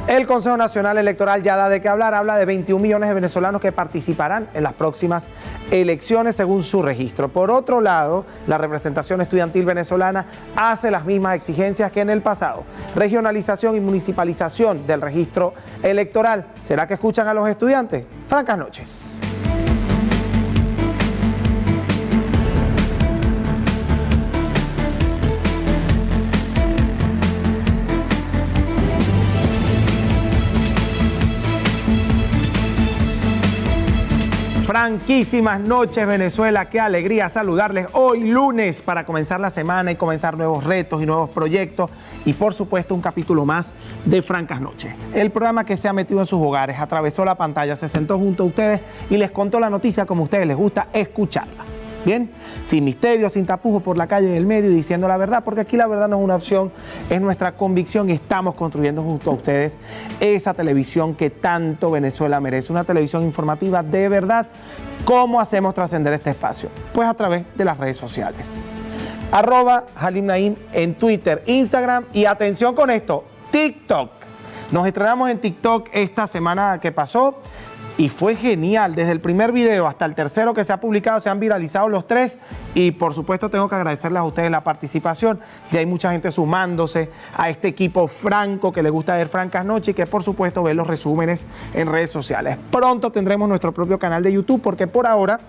El Consejo Nacional Electoral ya da de qué hablar, habla de 21 millones de venezolanos que participarán en las próximas elecciones según su registro. Por otro lado, la representación estudiantil venezolana hace las mismas exigencias que en el pasado. Regionalización y municipalización del registro electoral. ¿Será que escuchan a los estudiantes? Francas noches. Franquísimas noches, Venezuela. Qué alegría saludarles hoy lunes para comenzar la semana y comenzar nuevos retos y nuevos proyectos y por supuesto un capítulo más de Francas Noches. El programa que se ha metido en sus hogares, atravesó la pantalla, se sentó junto a ustedes y les contó la noticia como a ustedes les gusta escucharla. Bien, sin misterio, sin tapujos, por la calle en el medio y diciendo la verdad, porque aquí la verdad no es una opción, es nuestra convicción y estamos construyendo junto a ustedes esa televisión que tanto Venezuela merece, una televisión informativa de verdad. ¿Cómo hacemos trascender este espacio? Pues a través de las redes sociales. @Halim Naim en Twitter, Instagram y atención con esto, TikTok. Nos estrenamos en TikTok esta semana que pasó. Y fue genial, desde el primer video hasta el tercero que se ha publicado, se han viralizado los tres y por supuesto tengo que agradecerles a ustedes la participación. Ya hay mucha gente sumándose a este equipo franco que le gusta ver Francas Noches y que por supuesto ve los resúmenes en redes sociales. Pronto tendremos nuestro propio canal de YouTube porque por ahora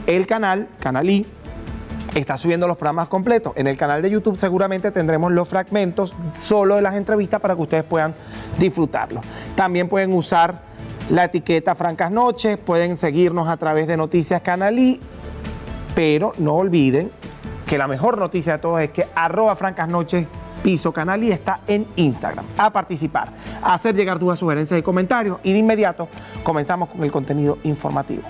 el Canal I, está subiendo los programas completos. En el canal de YouTube seguramente tendremos los fragmentos solo de las entrevistas para que ustedes puedan disfrutarlos. También pueden usar la etiqueta Francas Noches, pueden seguirnos a través de Noticias Canal I, pero no olviden que la mejor noticia de todos es que @Francas Noches _Canal I está en Instagram. A participar, a hacer llegar tus sugerencias y comentarios y de inmediato comenzamos con el contenido informativo.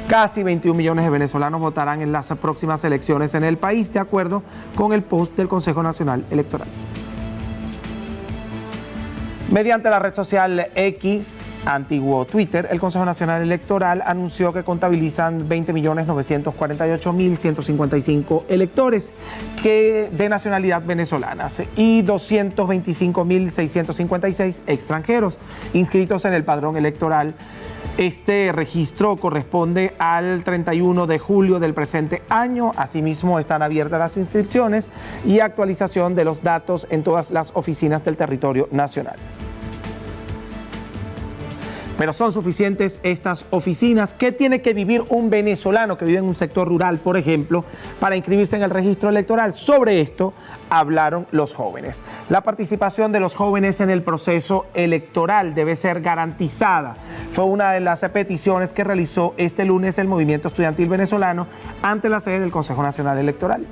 Casi 21 millones de venezolanos votarán en las próximas elecciones en el país, de acuerdo con el post del Consejo Nacional Electoral. Mediante la red social X, antiguo Twitter, el Consejo Nacional Electoral anunció que contabilizan 20.948.155 electores de nacionalidad venezolana y 225.656 extranjeros inscritos en el padrón electoral. Este registro corresponde al 31 de julio del presente año. Asimismo, están abiertas las inscripciones y actualización de los datos en todas las oficinas del territorio nacional. Pero ¿son suficientes estas oficinas? ¿Qué tiene que vivir un venezolano que vive en un sector rural, por ejemplo, para inscribirse en el registro electoral? Sobre esto hablaron los jóvenes. La participación de los jóvenes en el proceso electoral debe ser garantizada. Fue una de las peticiones que realizó este lunes el movimiento estudiantil venezolano ante la sede del Consejo Nacional Electoral.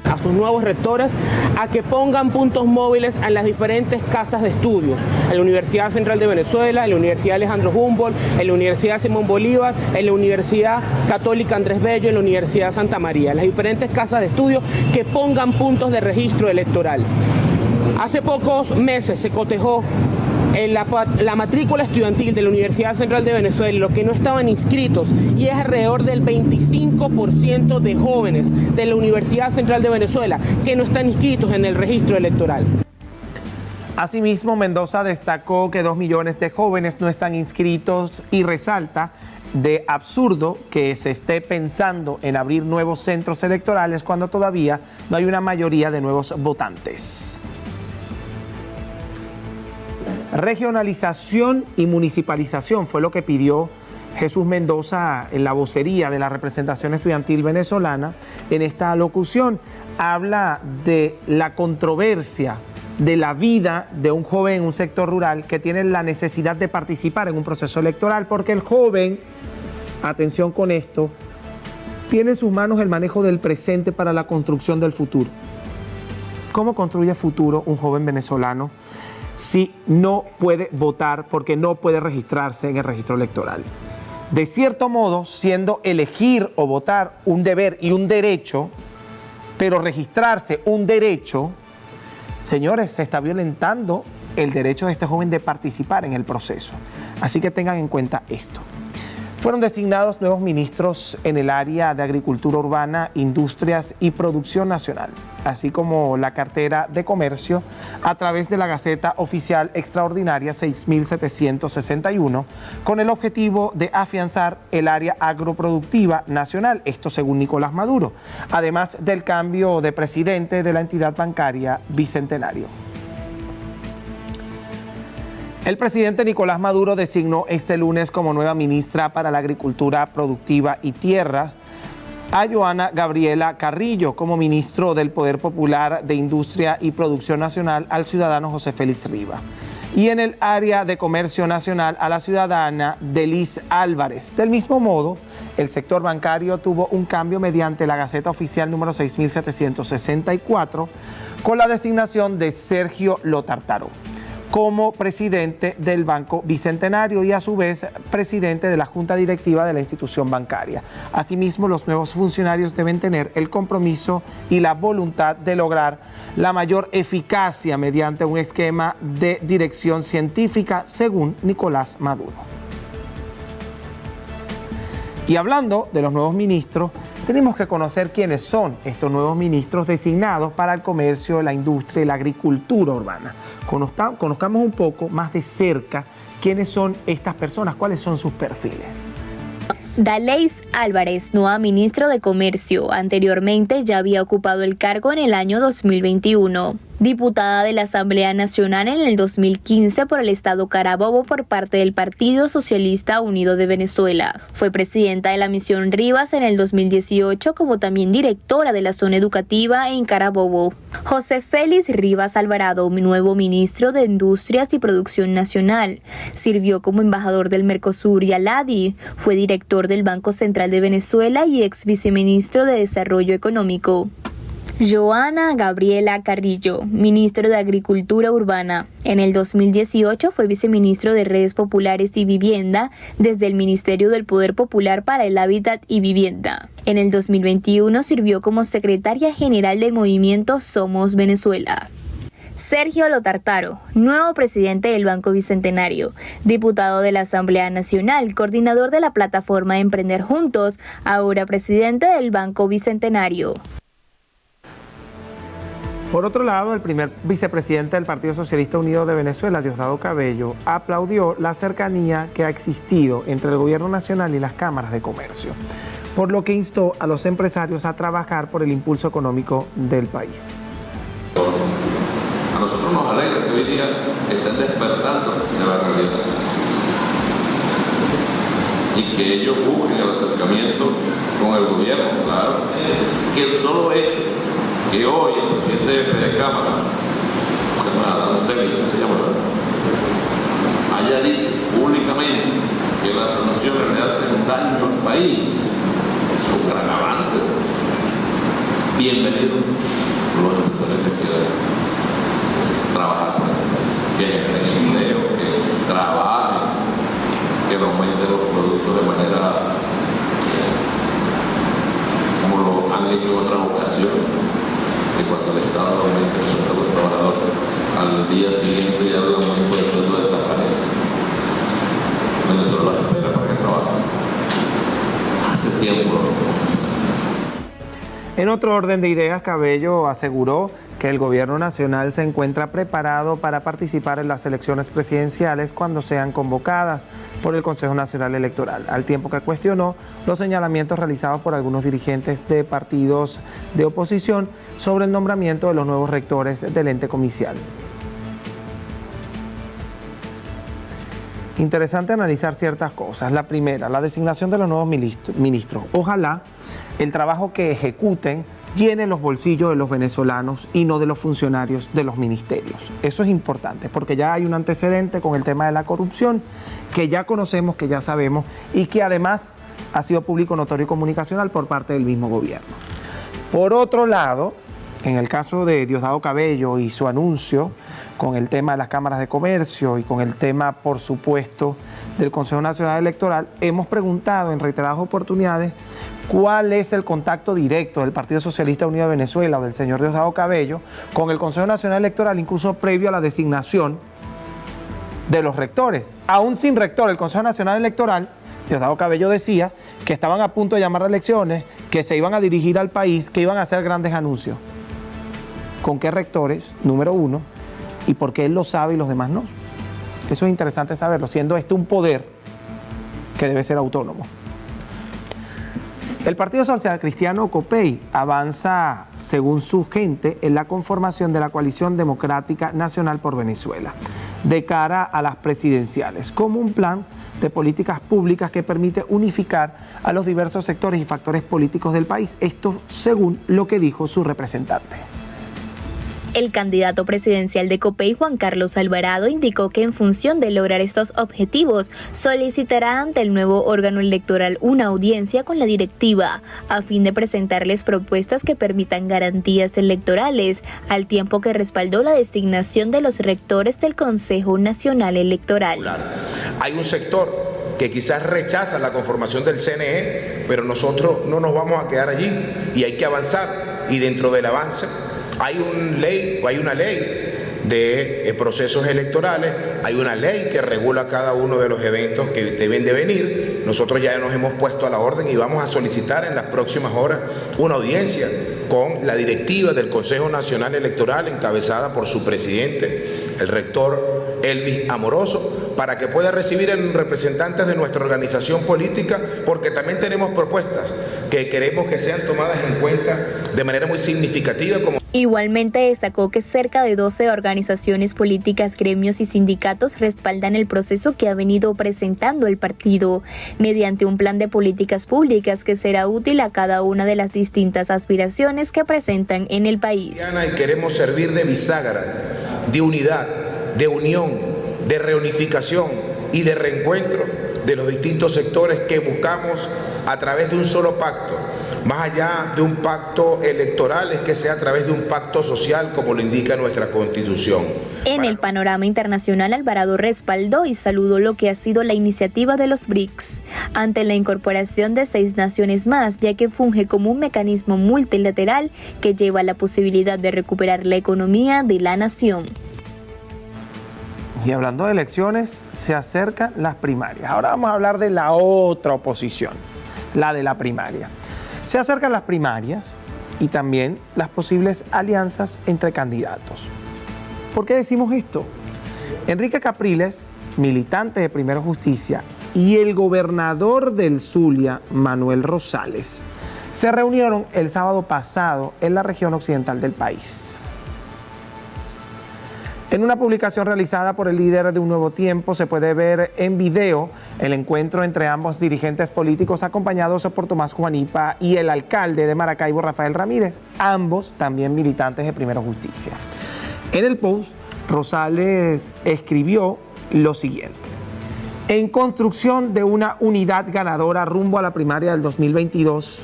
A sus nuevos rectores a que pongan puntos móviles en las diferentes casas de estudios, en la Universidad Central de Venezuela, en la Universidad Alejandro Humboldt, en la Universidad Simón Bolívar, en la Universidad Católica Andrés Bello, en la Universidad Santa María, en las diferentes casas de estudio que pongan puntos de registro electoral. Hace pocos meses se cotejó la matrícula estudiantil de la Universidad Central de Venezuela, los que no estaban inscritos, y es alrededor del 25% de jóvenes de la Universidad Central de Venezuela que no están inscritos en el registro electoral. Asimismo, Mendoza destacó que 2 millones de jóvenes no están inscritos y resalta de absurdo que se esté pensando en abrir nuevos centros electorales cuando todavía no hay una mayoría de nuevos votantes. Regionalización y municipalización fue lo que pidió Jesús Mendoza en la vocería de la representación estudiantil venezolana. En esta locución habla de la controversia de la vida de un joven en un sector rural que tiene la necesidad de participar en un proceso electoral, porque el joven, atención con esto, tiene en sus manos el manejo del presente para la construcción del futuro. ¿Cómo construye futuro un joven venezolano si no puede votar porque no puede registrarse en el registro electoral? De cierto modo, siendo elegir o votar un deber y un derecho, pero registrarse un derecho, señores, se está violentando el derecho de este joven de participar en el proceso. Así que tengan en cuenta esto. Fueron designados nuevos ministros en el área de Agricultura Urbana, Industrias y Producción Nacional, así como la cartera de Comercio a través de la Gaceta Oficial Extraordinaria 6761, con el objetivo de afianzar el área agroproductiva nacional, esto según Nicolás Maduro, además del cambio de presidente de la entidad bancaria Bicentenario. El presidente Nicolás Maduro designó este lunes como nueva ministra para la Agricultura Productiva y Tierras a Joana Gabriela Carrillo como ministro del Poder Popular de Industria y Producción Nacional al ciudadano José Félix Rivas. Y en el área de Comercio Nacional a la ciudadana Delis Álvarez. Del mismo modo, el sector bancario tuvo un cambio mediante la Gaceta Oficial número 6764 con la designación de Sergio Lotartaro como presidente del Banco Bicentenario y a su vez presidente de la Junta Directiva de la institución bancaria. Asimismo, los nuevos funcionarios deben tener el compromiso y la voluntad de lograr la mayor eficacia mediante un esquema de dirección científica, según Nicolás Maduro. Y hablando de los nuevos ministros, tenemos que conocer quiénes son estos nuevos ministros designados para el comercio, la industria y la agricultura urbana. Conozcamos un poco más de cerca quiénes son estas personas, cuáles son sus perfiles. Delis Álvarez, nueva ministra de Comercio, anteriormente ya había ocupado el cargo en el año 2021. Diputada de la Asamblea Nacional en el 2015 por el estado Carabobo por parte del Partido Socialista Unido de Venezuela. Fue presidenta de la Misión Rivas en el 2018 como también directora de la zona educativa en Carabobo. José Félix Rivas Alvarado, nuevo ministro de Industrias y Producción Nacional. Sirvió como embajador del Mercosur y ALADI. Fue director del Banco Central de Venezuela y ex viceministro de Desarrollo Económico. Joana Gabriela Carrillo, ministro de Agricultura Urbana. En el 2018 fue viceministro de Redes Populares y Vivienda desde el Ministerio del Poder Popular para el Hábitat y Vivienda. En el 2021 sirvió como secretaria general del movimiento Somos Venezuela. Sergio Lotartaro, nuevo presidente del Banco Bicentenario, diputado de la Asamblea Nacional, coordinador de la plataforma Emprender Juntos, ahora presidente del Banco Bicentenario. Por otro lado, el primer vicepresidente del Partido Socialista Unido de Venezuela, Diosdado Cabello, aplaudió la cercanía que ha existido entre el gobierno nacional y las cámaras de comercio, por lo que instó a los empresarios a trabajar por el impulso económico del país. A nosotros nos alegra que hoy día estén despertando de la realidad y que ellos busquen el acercamiento con el gobierno. Claro, que el solo hecho que hoy el presidente de Cámara, haya dicho públicamente que las sanciones le hacen daño al país, es un gran avance. Bienvenidos los empresarios que quieran trabajar por este país, que generen empleo, que trabajen, que aumenten los productos de manera como lo han hecho en otras ocasiones. Que cuando el Estado aumenta el sueldo de los trabajadores, al día siguiente ya el aumento del sueldo desaparece. Venezuela los espera para que trabajen. Hace tiempo lo En otro orden de ideas, Cabello aseguró que el gobierno nacional se encuentra preparado para participar en las elecciones presidenciales cuando sean convocadas por el Consejo Nacional Electoral, al tiempo que cuestionó los señalamientos realizados por algunos dirigentes de partidos de oposición sobre el nombramiento de los nuevos rectores del ente comicial. Interesante analizar ciertas cosas. La primera, la designación de los nuevos ministros. Ojalá el trabajo que ejecuten llene los bolsillos de los venezolanos y no de los funcionarios de los ministerios. Eso es importante porque ya hay un antecedente con el tema de la corrupción que ya conocemos, que ya sabemos y que además ha sido público, notorio y comunicacional por parte del mismo gobierno. Por otro lado, en el caso de Diosdado Cabello y su anuncio con el tema de las cámaras de comercio y con el tema, por supuesto, del Consejo Nacional Electoral, hemos preguntado en reiteradas oportunidades cuál es el contacto directo del Partido Socialista Unido de Venezuela o del señor Diosdado Cabello con el Consejo Nacional Electoral, incluso previo a la designación de los rectores. Aún sin rector, el Consejo Nacional Electoral Diosdado Cabello decía que estaban a punto de llamar a elecciones, que se iban a dirigir al país, que iban a hacer grandes anuncios. ¿Con qué rectores? Número uno. ¿Y por qué él lo sabe y los demás no? Eso es interesante saberlo, siendo este un poder que debe ser autónomo. El Partido Social Cristiano COPEI avanza, según su gente, en la conformación de la Coalición Democrática Nacional por Venezuela, de cara a las presidenciales, como un plan de políticas públicas que permite unificar a los diversos sectores y factores políticos del país. Esto según lo que dijo su representante. El candidato presidencial de COPEI, Juan Carlos Alvarado, indicó que en función de lograr estos objetivos, solicitará ante el nuevo órgano electoral una audiencia con la directiva, a fin de presentarles propuestas que permitan garantías electorales, al tiempo que respaldó la designación de los rectores del Consejo Nacional Electoral. Hay un sector que quizás rechaza la conformación del CNE, pero nosotros no nos vamos a quedar allí y hay que avanzar, y dentro del avance hay una ley de procesos electorales, hay una ley que regula cada uno de los eventos que deben de venir. Nosotros ya nos hemos puesto a la orden y vamos a solicitar en las próximas horas una audiencia con la directiva del Consejo Nacional Electoral, encabezada por su presidente, el rector Elvis Amoroso, para que pueda recibir a representantes de nuestra organización política, porque también tenemos propuestas que queremos que sean tomadas en cuenta de manera muy significativa. Igualmente destacó que cerca de 12 organizaciones políticas, gremios y sindicatos respaldan el proceso que ha venido presentando el partido, mediante un plan de políticas públicas que será útil a cada una de las distintas aspiraciones que presentan en el país. Y queremos servir de bisagra, de unidad, de unión, de reunificación y de reencuentro de los distintos sectores que buscamos a través de un solo pacto, más allá de un pacto electoral, es que sea a través de un pacto social, como lo indica nuestra Constitución. En el panorama internacional, Alvarado respaldó y saludó lo que ha sido la iniciativa de los BRICS ante la incorporación de 6 naciones más, ya que funge como un mecanismo multilateral que lleva la posibilidad de recuperar la economía de la nación. Y hablando de elecciones, se acercan las primarias. Ahora vamos a hablar de la otra oposición, la de la primaria. Se acercan las primarias y también las posibles alianzas entre candidatos. ¿Por qué decimos esto? Enrique Capriles, militante de Primero Justicia, y el gobernador del Zulia, Manuel Rosales, se reunieron el sábado pasado en la región occidental del país. En una publicación realizada por el líder de Un Nuevo Tiempo se puede ver en video el encuentro entre ambos dirigentes políticos acompañados por Tomás Juanipa y el alcalde de Maracaibo, Rafael Ramírez, ambos también militantes de Primero Justicia. En el post, Rosales escribió lo siguiente: en construcción de una unidad ganadora rumbo a la primaria del 2023,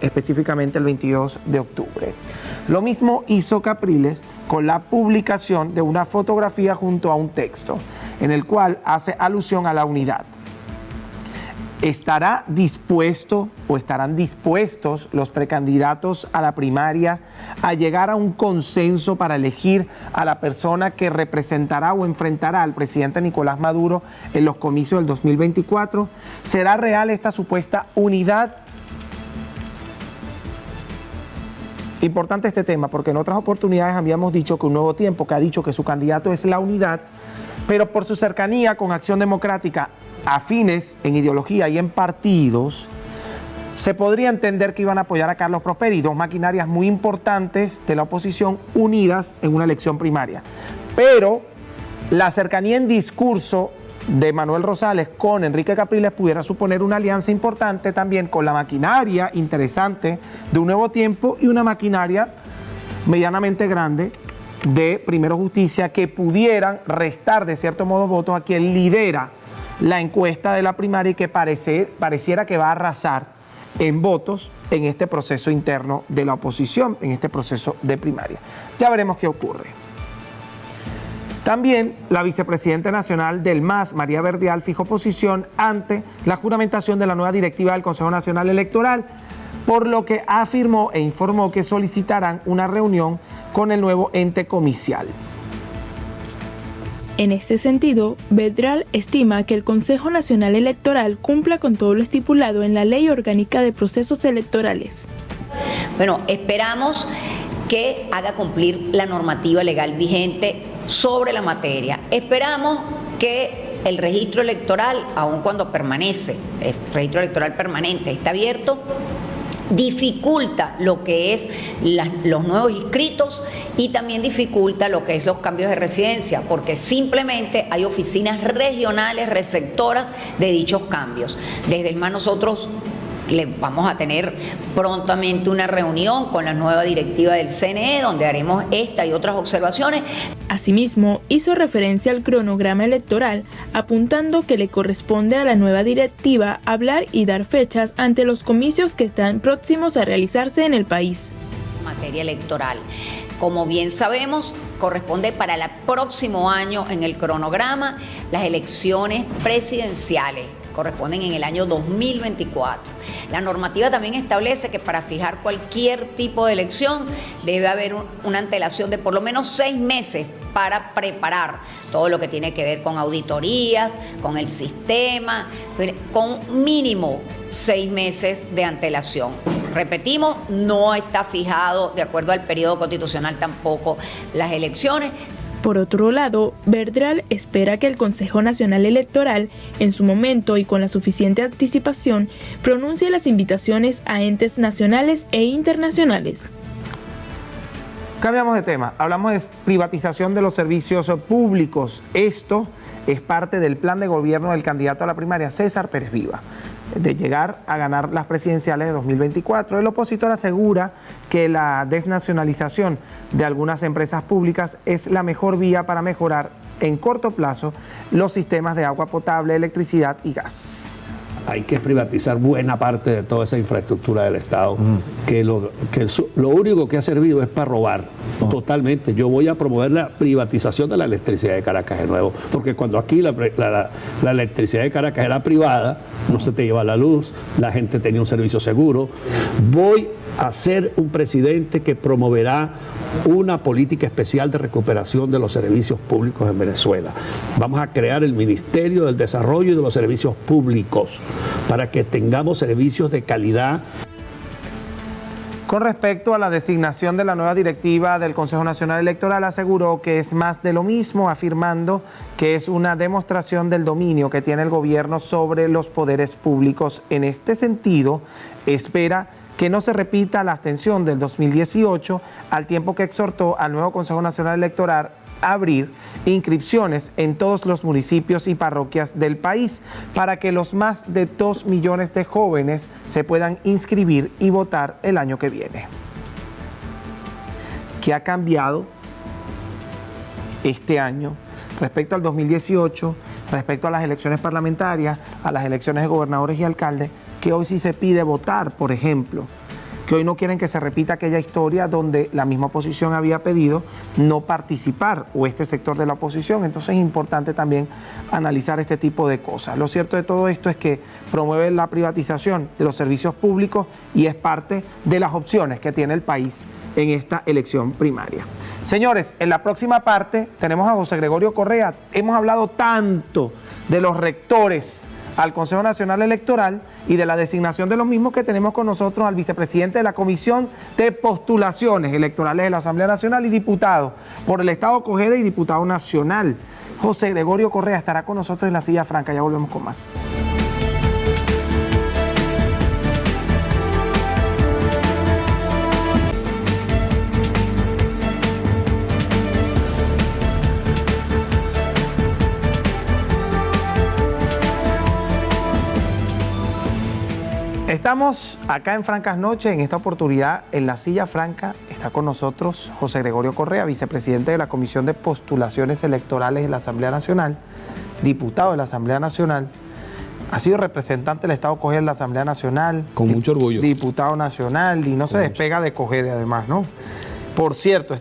específicamente el 22 de octubre. Lo mismo hizo Capriles con la publicación de una fotografía junto a un texto, en el cual hace alusión a la unidad. ¿Estarán dispuestos los precandidatos a la primaria a llegar a un consenso para elegir a la persona que representará o enfrentará al presidente Nicolás Maduro en los comicios del 2024? ¿Será real esta supuesta unidad? Importante este tema porque en otras oportunidades habíamos dicho que Un Nuevo Tiempo, que ha dicho que su candidato es la unidad, pero por su cercanía con Acción Democrática, afines en ideología y en partidos, se podría entender que iban a apoyar a Carlos Prosperi, 2 maquinarias muy importantes de la oposición unidas en una elección primaria. Pero la cercanía en discurso de Manuel Rosales con Enrique Capriles pudiera suponer una alianza importante también con la maquinaria interesante de Un Nuevo Tiempo y una maquinaria medianamente grande de Primero Justicia, que pudieran restar de cierto modo votos a quien lidera la encuesta de la primaria y que pareciera que va a arrasar en votos en este proceso interno de la oposición, en este proceso de primaria. Ya veremos qué ocurre. También la vicepresidenta nacional del MAS, María Verdial, fijó posición ante la juramentación de la nueva directiva del Consejo Nacional Electoral, por lo que afirmó e informó que solicitarán una reunión con el nuevo ente comicial. En este sentido, Vedral estima que el Consejo Nacional Electoral cumpla con todo lo estipulado en la Ley Orgánica de Procesos Electorales. Bueno, esperamos que haga cumplir la normativa legal vigente sobre la materia. Esperamos que el registro electoral, aun cuando permanece, el registro electoral permanente está abierto, dificulta lo que es los nuevos inscritos y también dificulta lo que es los cambios de residencia, porque simplemente hay oficinas regionales receptoras de dichos cambios. Desde el MAS nosotros vamos a tener prontamente una reunión con la nueva directiva del CNE donde haremos esta y otras observaciones. Asimismo, hizo referencia al cronograma electoral, apuntando que le corresponde a la nueva directiva hablar y dar fechas ante los comicios que están próximos a realizarse en el país. Materia electoral. Como bien sabemos, corresponde para el próximo año en el cronograma las elecciones presidenciales. Corresponden en el año 2024. La normativa también establece que para fijar cualquier tipo de elección debe haber una antelación de por lo menos 6 meses para preparar todo lo que tiene que ver con auditorías, con el sistema, con mínimo 6 meses de antelación. Repetimos, no está fijado, de acuerdo al periodo constitucional tampoco, las elecciones. Por otro lado, Vedral espera que el Consejo Nacional Electoral, en su momento y con la suficiente anticipación, pronuncie las invitaciones a entes nacionales e internacionales. Cambiamos de tema, hablamos de privatización de los servicios públicos. Esto es parte del plan de gobierno del candidato a la primaria, César Pérez Viva, de llegar a ganar las presidenciales de 2024. El opositor asegura que la desnacionalización de algunas empresas públicas es la mejor vía para mejorar en corto plazo los sistemas de agua potable, electricidad y gas. Hay que privatizar buena parte de toda esa infraestructura del Estado, que lo único que ha servido es para robar totalmente. Yo voy a promover la privatización de la electricidad de Caracas de nuevo, porque cuando aquí la electricidad de Caracas era privada, no se te lleva la luz, la gente tenía un servicio seguro. Voy a ser un presidente que promoverá una política especial de recuperación de los servicios públicos en Venezuela. Vamos a crear el Ministerio del Desarrollo y de los Servicios Públicos para que tengamos servicios de calidad. Con respecto a la designación de la nueva directiva del Consejo Nacional Electoral, aseguró que es más de lo mismo, afirmando que es una demostración del dominio que tiene el gobierno sobre los poderes públicos. En este sentido, espera que no se repita la abstención del 2018, al tiempo que exhortó al nuevo Consejo Nacional Electoral a abrir inscripciones en todos los municipios y parroquias del país para que los más de 2 millones de jóvenes se puedan inscribir y votar el año que viene. ¿Qué ha cambiado este año respecto al 2018, respecto a las elecciones parlamentarias, a las elecciones de gobernadores y alcaldes, que hoy sí se pide votar, por ejemplo? Que hoy no quieren que se repita aquella historia donde la misma oposición había pedido no participar, o este sector de la oposición. Entonces es importante también analizar este tipo de cosas. Lo cierto de todo esto es que promueve la privatización de los servicios públicos y es parte de las opciones que tiene el país en esta elección primaria. Señores, en la próxima parte tenemos a José Gregorio Correa. Hemos hablado tanto de los rectores al Consejo Nacional Electoral y de la designación de los mismos, que tenemos con nosotros al vicepresidente de la Comisión de Postulaciones Electorales de la Asamblea Nacional y diputado por el Estado Cogede y diputado nacional. José Gregorio Correa estará con nosotros en la silla franca. Ya volvemos con más. Estamos acá en Francas Noches. En esta oportunidad, en la silla franca, está con nosotros José Gregorio Correa, vicepresidente de la Comisión de Postulaciones Electorales de la Asamblea Nacional, diputado de la Asamblea Nacional, ha sido representante del Estado Cogede en la Asamblea Nacional. Con mucho orgullo. Diputado nacional, y no se despega de Cogede además, ¿no? Por cierto,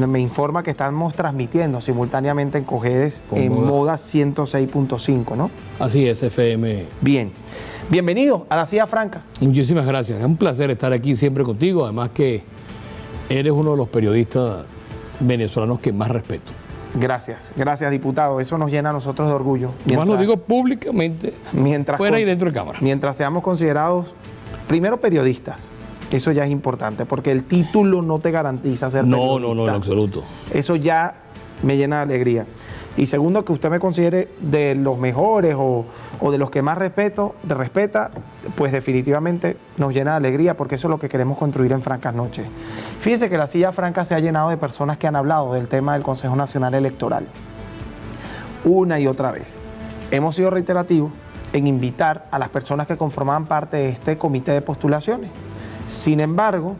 me informa que estamos transmitiendo simultáneamente en Cogedes en Moda 106.5, ¿no? Así es, FM. Bien. Bienvenido a la silla franca. Muchísimas gracias. Es un placer estar aquí siempre contigo. Además que eres uno de los periodistas venezolanos que más respeto. Gracias, diputado. Eso nos llena a nosotros de orgullo. Más lo digo públicamente, fuera y dentro de cámara. Mientras seamos considerados, primero, periodistas. Eso ya es importante, porque el título no te garantiza ser periodista. No, en absoluto. Eso ya me llena de alegría. Y segundo, que usted me considere de los mejores o de los que más respeta, pues definitivamente nos llena de alegría, porque eso es lo que queremos construir en Francas Noches. Fíjense que la silla franca se ha llenado de personas que han hablado del tema del Consejo Nacional Electoral. Una y otra vez. Hemos sido reiterativos en invitar a las personas que conformaban parte de este comité de postulaciones. Sin embargo,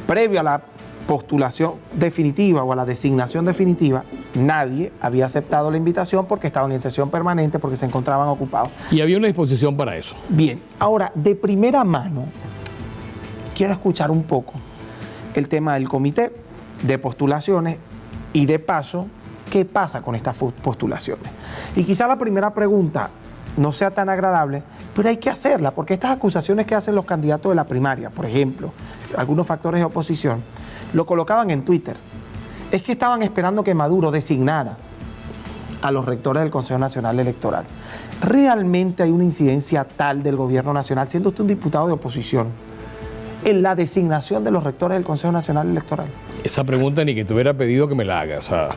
previo a la postulación definitiva o a la designación definitiva, nadie había aceptado la invitación porque estaban en sesión permanente, porque se encontraban ocupados. Y había una disposición para eso. Bien, ahora, de primera mano, quiero escuchar un poco el tema del comité de postulaciones y, de paso, qué pasa con estas postulaciones. Y quizá la primera pregunta no sea tan agradable, pero hay que hacerla, porque estas acusaciones que hacen los candidatos de la primaria, por ejemplo, algunos factores de oposición, lo colocaban en Twitter. Es que estaban esperando que Maduro designara a los rectores del Consejo Nacional Electoral. ¿Realmente hay una incidencia tal del gobierno nacional, siendo usted un diputado de oposición, en la designación de los rectores del Consejo Nacional Electoral? Esa pregunta ni que te hubiera pedido que me la haga. O sea,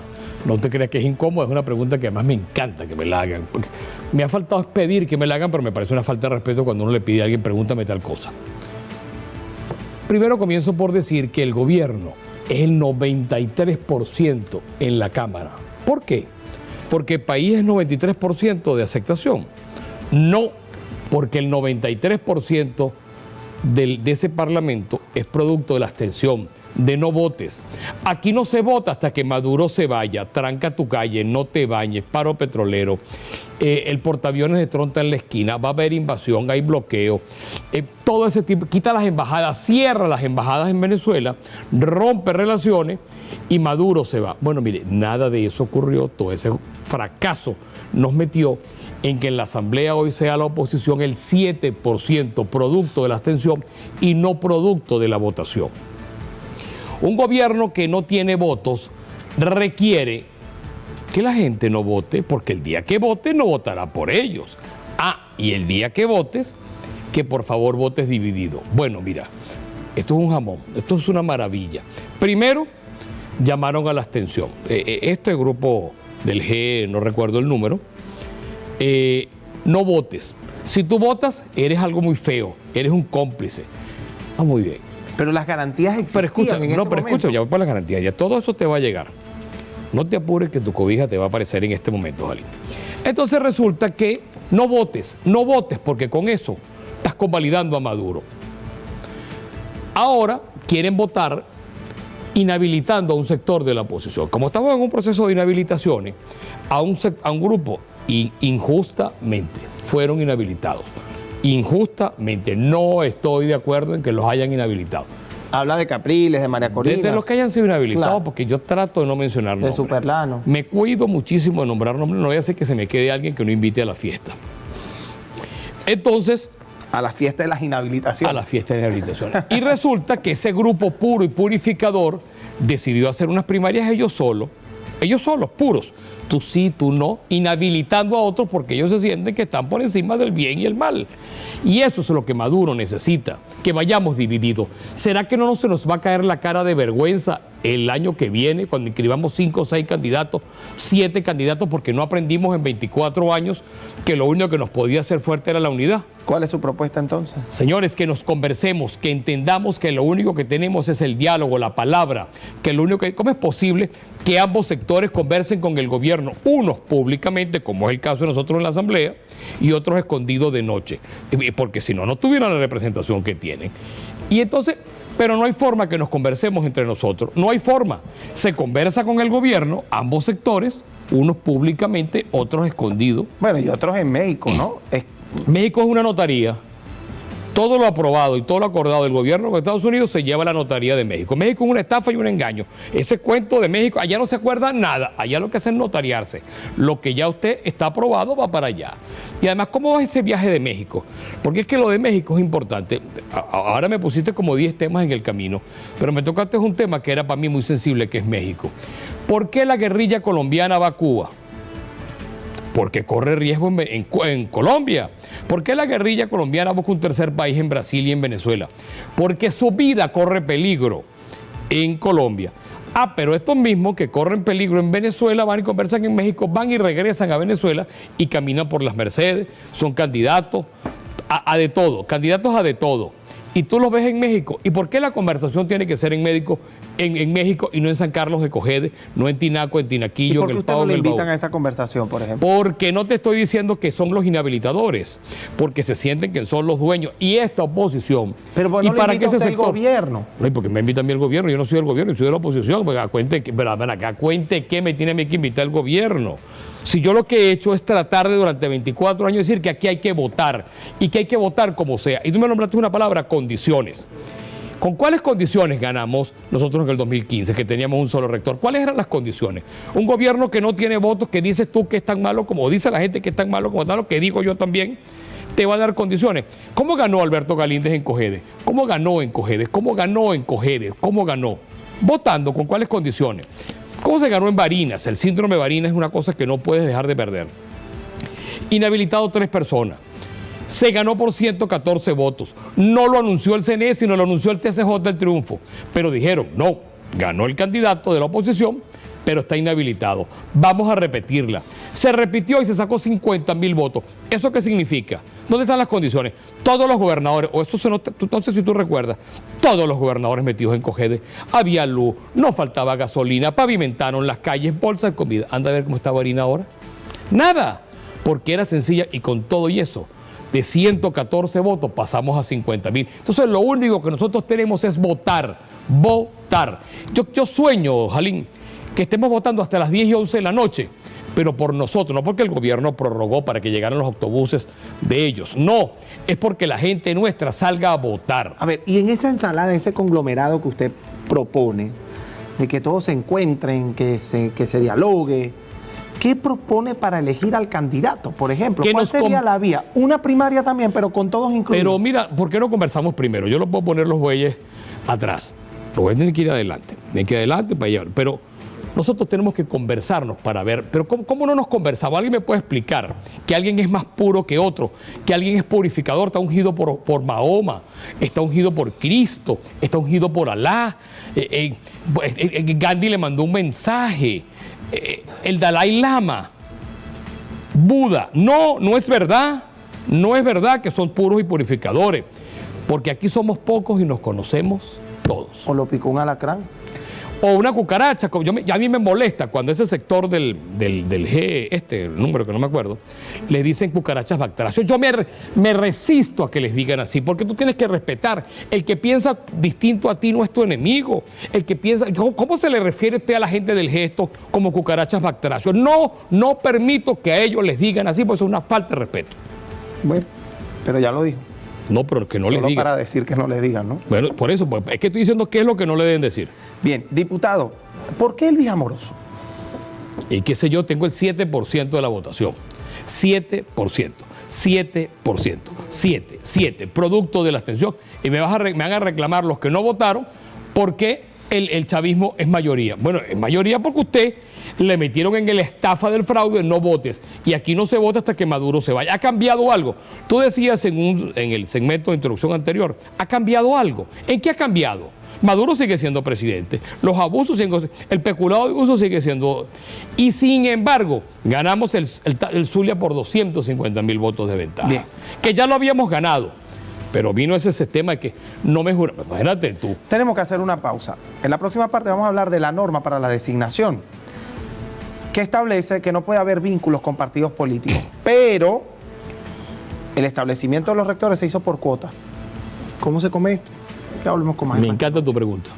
no te creas que es incómodo, es una pregunta que además me encanta que me la hagan. Porque me ha faltado pedir que me la hagan, pero me parece una falta de respeto cuando uno le pide a alguien, pregúntame tal cosa. Primero comienzo por decir que el gobierno es el 93% en la Cámara. ¿Por qué? Porque el país es 93% de aceptación. No, porque el 93% de ese Parlamento es producto de la abstención, de no votes. Aquí no se vota hasta que Maduro se vaya, tranca tu calle, no te bañes, paro petrolero, el portaaviones de Tronta en la esquina, va a haber invasión, hay bloqueo, todo ese tipo, quita las embajadas, cierra las embajadas en Venezuela, rompe relaciones y Maduro se va. Bueno, mire, nada de eso ocurrió, todo ese fracaso nos metió en que en la Asamblea hoy sea la oposición el 7% producto de la abstención y no producto de la votación. Un gobierno que no tiene votos requiere que la gente no vote, porque el día que vote no votará por ellos. Y el día que votes, que por favor votes dividido. Bueno, mira, esto es un jamón, esto es una maravilla. Primero, llamaron a la abstención. Este grupo del G, no recuerdo el número, no votes. Si tú votas, eres algo muy feo, eres un cómplice. Muy bien. Pero las garantías existían. Pero escucha, en ese momento. escucha, ya voy para las garantías, ya todo eso te va a llegar. No te apures que tu cobija te va a aparecer en este momento, Jalín. Entonces resulta que no votes, porque con eso estás convalidando a Maduro. Ahora quieren votar inhabilitando a un sector de la oposición. Como estamos en un proceso de inhabilitaciones, a un grupo injustamente fueron inhabilitados. Injustamente, no estoy de acuerdo en que los hayan inhabilitado. Habla de Capriles, de María Corina. De los que hayan sido inhabilitados, Claro. porque yo trato de no mencionar nombres. De Superlano. Me cuido muchísimo de nombrar nombres, no voy a hacer que se me quede alguien que no invite a la fiesta. Entonces, A la fiesta de las inhabilitaciones. a la fiesta de inhabilitaciones. Y resulta que ese grupo puro y purificador decidió hacer unas primarias ellos solos, puros. Tú sí, tú no, inhabilitando a otros porque ellos se sienten que están por encima del bien y el mal. Y eso es lo que Maduro necesita, que vayamos divididos. ¿Será que no se nos va a caer la cara de vergüenza el año que viene cuando inscribamos 5 o 6 candidatos, 7 candidatos, porque no aprendimos en 24 años que lo único que nos podía hacer fuerte era la unidad? ¿Cuál es su propuesta entonces? Señores, que nos conversemos, que entendamos que lo único que tenemos es el diálogo, la palabra, que lo único que... ¿Cómo es posible que ambos sectores conversen con el gobierno? Unos públicamente, como es el caso de nosotros en la Asamblea, y otros escondidos de noche, porque si no, no tuvieran la representación que tienen. Y entonces, pero no hay forma que nos conversemos entre nosotros, no hay forma. Se conversa con el gobierno, ambos sectores, unos públicamente, otros escondidos. Bueno, y otros en México, ¿no? México es una notaría. Todo lo aprobado y todo lo acordado del gobierno con Estados Unidos se lleva a la notaría de México. México es una estafa y un engaño. Ese cuento de México, allá no se acuerda nada. Allá lo que hace es notariarse. Lo que ya usted está aprobado va para allá. Y además, ¿cómo va ese viaje de México? Porque es que lo de México es importante. Ahora me pusiste como 10 temas en el camino, pero me tocaste un tema que era para mí muy sensible, que es México. ¿Por qué la guerrilla colombiana va a Cuba? Porque corre riesgo en Colombia. ¿Por qué la guerrilla colombiana busca un tercer país en Brasil y en Venezuela? Porque su vida corre peligro en Colombia. Ah, pero estos mismos que corren peligro en Venezuela van y conversan en México, van y regresan a Venezuela y caminan por las Mercedes, son candidatos a de todo, candidatos a de todo. Y tú los ves en México. ¿Y por qué la conversación tiene que ser en México y no en San Carlos de Cogede, no en Tinaco, en Tinaquillo, en El Pavo, en El Baú? ¿Y por qué usted no le invitan a esa conversación, por ejemplo? Porque no te estoy diciendo que son los inhabilitadores, porque se sienten que son los dueños. Y esta oposición... Pero ¿por qué no le invita usted el gobierno? No, porque me invita a mí el gobierno, yo no soy del gobierno, yo soy de la oposición. Porque cuente que me tiene a mí que invitar el gobierno. Si yo lo que he hecho es tratar de durante 24 años decir que aquí hay que votar y que hay que votar como sea. Y tú me nombraste una palabra, condiciones. ¿Con cuáles condiciones ganamos nosotros en el 2015, que teníamos un solo rector? ¿Cuáles eran las condiciones? Un gobierno que no tiene votos, que dices tú que es tan malo, como dice la gente que es tan malo como tal, que digo yo también, te va a dar condiciones. ¿Cómo ganó Alberto Galíndez en Cogede? ¿Cómo ganó en Cogede? ¿Cómo ganó en Cogede? ¿Cómo ganó? Votando, ¿con cuáles condiciones? ¿Cómo se ganó en Barinas? El síndrome de Barinas es una cosa que no puedes dejar de perder. Inhabilitado 3 personas. Se ganó por 114 votos. No lo anunció el CNE, sino lo anunció el TCJ del Triunfo. Pero dijeron, no, ganó el candidato de la oposición, pero está inhabilitado. Vamos a repetirla. Se repitió y se sacó 50.000 votos. ¿Eso qué significa? ¿Dónde están las condiciones? Todos los gobernadores, o eso se nota, no sé si tú recuerdas, todos los gobernadores metidos en Cogede, había luz, no faltaba gasolina, pavimentaron las calles, bolsas de comida. Anda a ver cómo está Barinas ahora. Nada, porque era sencilla y con todo y eso, de 114 votos pasamos a 50.000. Entonces lo único que nosotros tenemos es votar, votar. Yo sueño, Jalín, que estemos votando hasta las 10 y 11 de la noche, pero por nosotros, no porque el gobierno prorrogó para que llegaran los autobuses de ellos, no, es porque la gente nuestra salga a votar. A ver, y en esa ensalada, ese conglomerado que usted propone, de que todos se encuentren, que se dialogue, ¿qué propone para elegir al candidato, por ejemplo? ¿Cuál sería la vía? Una primaria también, pero con todos incluidos. Pero mira, ¿por qué no conversamos primero? Yo lo puedo poner los bueyes atrás, los bueyes tienen que ir adelante, para llevar, pero... Nosotros tenemos que conversarnos para ver, pero ¿cómo no nos conversamos? ¿Alguien me puede explicar que alguien es más puro que otro? Que alguien es purificador, está ungido por Mahoma, está ungido por Cristo, está ungido por Alá. Gandhi le mandó un mensaje, el Dalai Lama, Buda. No es verdad, no es verdad que son puros y purificadores, porque aquí somos pocos y nos conocemos todos. ¿O lo picó un alacrán? O una cucaracha. A mí me molesta cuando ese sector del G, el número que no me acuerdo, le dicen cucarachas bacterias. Yo me resisto a que les digan así, porque tú tienes que respetar. El que piensa distinto a ti no es tu enemigo. El que piensa, ¿cómo se le refiere usted a la gente del gesto como cucarachas bacterias? No permito que a ellos les digan así, porque eso es una falta de respeto. Bueno, pero ya lo dijo. No, pero que no les digan. Solo para decir que no les digan, ¿no? Bueno, por eso, pues, es que estoy diciendo qué es lo que no le deben decir. Bien, diputado, ¿por qué Elvis Amoroso? Y qué sé yo, tengo el 7% de la votación. 7%, 7%, producto de la abstención. Y me van a reclamar los que no votaron porque el chavismo es mayoría. Bueno, es mayoría porque usted le metieron en la estafa del fraude, no votes. Y aquí no se vota hasta que Maduro se vaya. ¿Ha cambiado algo? Tú decías en el segmento de introducción anterior, ¿ha cambiado algo? ¿En qué ha cambiado? Maduro sigue siendo presidente, los abusos siguen, el peculado de uso sigue siendo... Y sin embargo, ganamos el Zulia por 250.000 votos de ventaja. Bien. Que ya lo habíamos ganado. Pero vino ese sistema de que no me jura. Imagínate tú. Tenemos que hacer una pausa. En la próxima parte vamos a hablar de la norma para la designación, que establece que no puede haber vínculos con partidos políticos, pero el establecimiento de los rectores se hizo por cuota. ¿Cómo se come esto? Ya volvemos con más. Me encanta tu pregunta.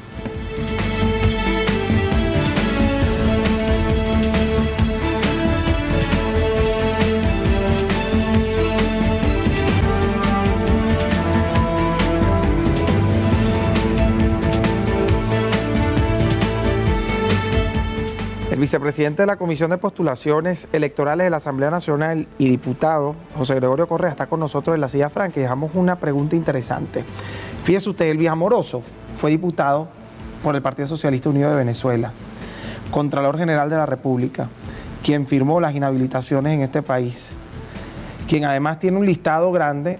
El vicepresidente de la Comisión de Postulaciones Electorales de la Asamblea Nacional y diputado, José Gregorio Correa, está con nosotros en la silla franca y dejamos una pregunta interesante. Fíjese usted, Elvis Amoroso fue diputado por el Partido Socialista Unido de Venezuela. Contralor General de la República, quien firmó las inhabilitaciones en este país, quien además tiene un listado grande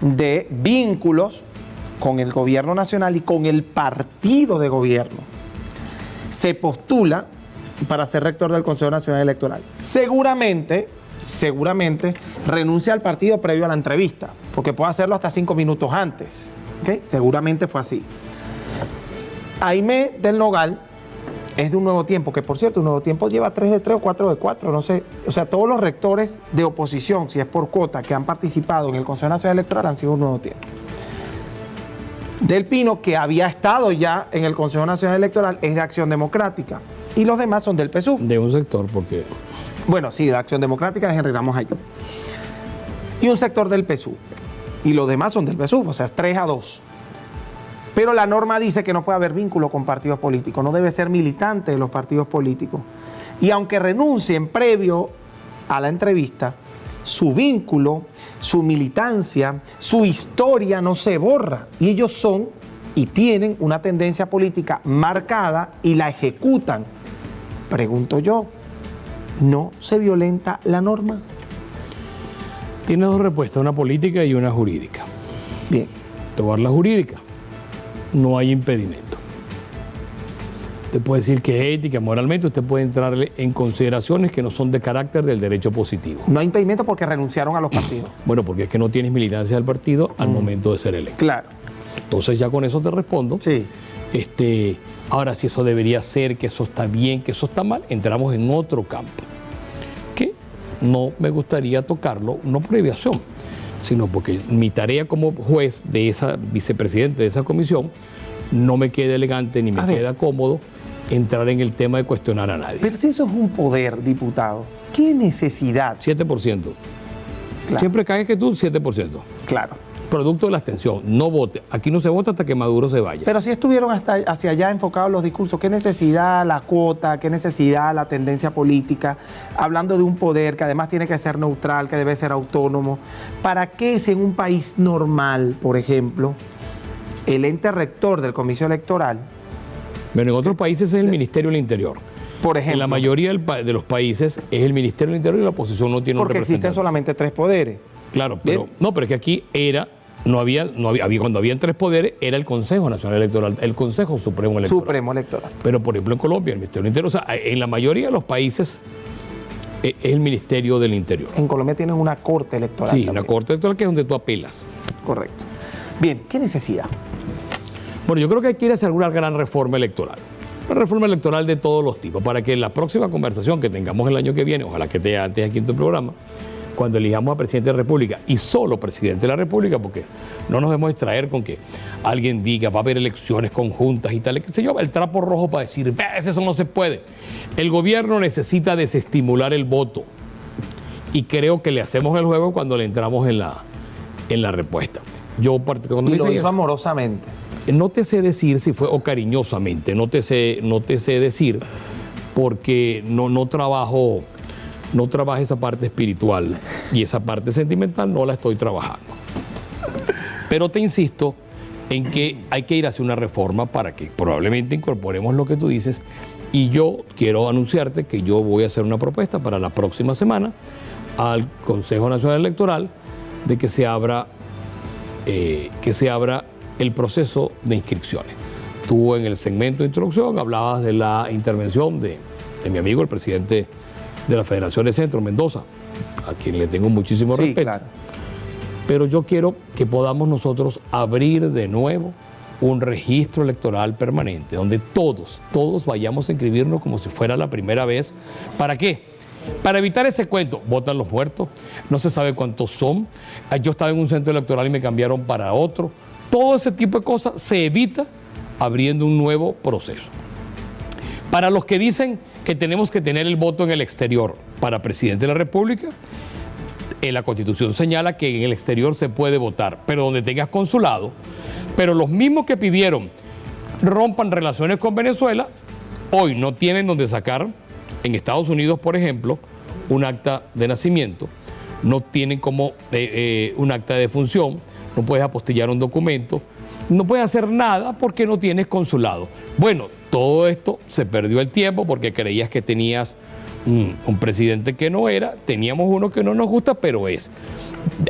de vínculos con el gobierno nacional y con el partido de gobierno, se postula para ser rector del Consejo Nacional Electoral. Seguramente renuncia al partido previo a la entrevista, porque puede hacerlo hasta 5 minutos antes. ¿Okay? Seguramente fue así. Aimé del Nogal es de Un Nuevo Tiempo, que por cierto, Un Nuevo Tiempo lleva 3 de 3 o 4 de 4, no sé. O sea, todos los rectores de oposición, si es por cuota, que han participado en el Consejo Nacional Electoral han sido Un Nuevo Tiempo. Del Pino, que había estado ya en el Consejo Nacional Electoral, es de Acción Democrática. Y los demás son del PSUV. De un sector, porque... Bueno, sí, de Acción Democrática de Henry Ramos Ayub. Y un sector del PSUV. Y los demás son del PSUV, o sea, es 3-2. Pero la norma dice que no puede haber vínculo con partidos políticos, no debe ser militante de los partidos políticos. Y aunque renuncien previo a la entrevista, su vínculo, su militancia, su historia no se borra. Y ellos son y tienen una tendencia política marcada y la ejecutan. Pregunto yo, ¿no se violenta la norma? Tiene dos respuestas, una política y una jurídica. Bien. Te voy a dar la jurídica. No hay impedimento. Usted puede decir que ética, moralmente, usted puede entrarle en consideraciones que no son de carácter del derecho positivo. No hay impedimento porque renunciaron a los partidos. Bueno, porque es que no tienes militancia del partido al momento de ser electo. Claro. Entonces ya con eso te respondo. Sí. Ahora, si eso debería ser, que eso está bien, que eso está mal, entramos en otro campo. Que no me gustaría tocarlo, no por obligación, sino porque mi tarea como juez de esa vicepresidente de esa comisión no me queda elegante ni me queda cómodo entrar en el tema de cuestionar a nadie. Pero si eso es un poder, diputado, ¿qué necesidad? 7%. Claro. Siempre caes que tú, 7%. Claro. Producto de la abstención, no vote. Aquí no se vota hasta que Maduro se vaya. Pero si estuvieron hacia allá enfocados los discursos, ¿qué necesidad la cuota? ¿Qué necesidad la tendencia política? Hablando de un poder que además tiene que ser neutral, que debe ser autónomo. ¿Para qué si en un país normal, por ejemplo, el ente rector del comicio electoral? Bueno, en otros países es el Ministerio del Interior. Por ejemplo. En la mayoría de los países es el Ministerio del Interior y la oposición no tiene un representante. Porque existen solamente 3 poderes. Claro, pero no, pero es que aquí no había, cuando habían 3 poderes, era el Consejo Nacional Electoral, el Consejo Supremo Electoral. Pero, por ejemplo, en Colombia, el Ministerio del Interior, o sea, en la mayoría de los países es el Ministerio del Interior. En Colombia tienen una corte electoral. Sí, también. una corte electoral que es donde tú apelas. Correcto. Bien, ¿qué necesidad? Bueno, yo creo que hay que ir a hacer una gran reforma electoral. Una reforma electoral de todos los tipos, para que en la próxima conversación que tengamos el año que viene, ojalá que esté antes aquí en tu programa, cuando elijamos a presidente de la República y solo presidente de la República, porque no nos debemos distraer con que alguien diga va a haber elecciones conjuntas y tal, qué sé yo, el trapo rojo para decir, ves, eso no se puede. El gobierno necesita desestimular el voto y creo que le hacemos el juego cuando le entramos en la respuesta. Yo, cuando y lo hizo amorosamente. No te sé decir si fue o cariñosamente, no te sé decir porque no trabajo esa parte espiritual y esa parte sentimental no la estoy trabajando. Pero te insisto en que hay que ir hacia una reforma para que probablemente incorporemos lo que tú dices y yo quiero anunciarte que yo voy a hacer una propuesta para la próxima semana al Consejo Nacional Electoral de que se abra el proceso de inscripciones. Tú en el segmento de introducción hablabas de la intervención de mi amigo, el presidente de la Federación de Centro, Mendoza, a quien le tengo muchísimo respeto. Claro. Pero yo quiero que podamos nosotros abrir de nuevo un registro electoral permanente, donde todos vayamos a inscribirnos como si fuera la primera vez. ¿Para qué? Para evitar ese cuento, votan los muertos, no se sabe cuántos son, yo estaba en un centro electoral y me cambiaron para otro. Todo ese tipo de cosas se evita abriendo un nuevo proceso. Para los que dicen que tenemos que tener el voto en el exterior para presidente de la República, la Constitución señala que en el exterior se puede votar, pero donde tengas consulado. Pero los mismos que pidieron rompan relaciones con Venezuela, hoy no tienen donde sacar, en Estados Unidos, por ejemplo, un acta de nacimiento, no tienen como un acta de defunción, no puedes apostillar un documento, no puedes hacer nada porque no tienes consulado. Bueno, todo esto se perdió el tiempo porque creías que tenías un presidente que no era, teníamos uno que no nos gusta, pero es.